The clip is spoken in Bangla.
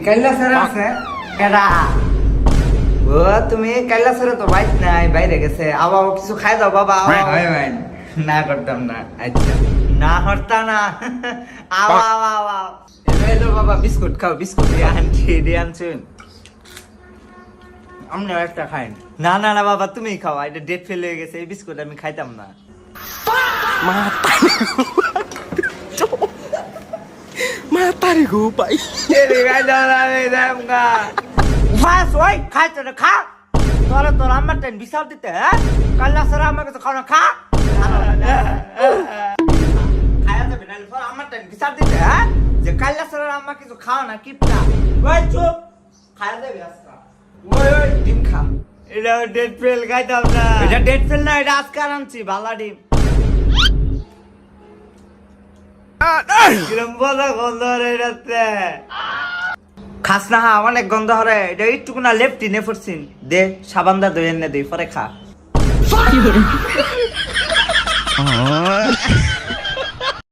কাইলা স্যার আছে কেডা ও তুমি কাইলা স্যার তো বাইক নাই বাইরে গেছে আবার কিছু খাই দাও বাবা হয় ভাই না করতাম না আচ্ছা না হরতা না আওয়া আওয়া আওয়া এলো বাবা বিস্কুট খাও বিস্কুট দিয়ে আনছেন আমনে একটা খাই না না না বাবা তুমি খাও এটা ডেট ফেল হয়ে গেছে এই বিস্কুট আমি খাইতাম না Mata nih gue, Pak. Jadi kacau lah, Bidam kak. Mas, woi, kacau deh kak. Tola amat dan bisa gitu ya. Kalau serama ke sekolah kak. Kayak tuh benar, tola amat dan bisa gitu ya. Kalau serama ke sekolah nak kita. Woi, cup. Kayak tuh biasa. Woi, dim kak. Ini dead fail kacau lah. Ini dead fail na, ini sekarang sih baladim. খাস না অনেক গন্ধ হরে এটা একটু না লেফটি নে পড়ছিন দে সাবান দা দই এনে দে পরে খা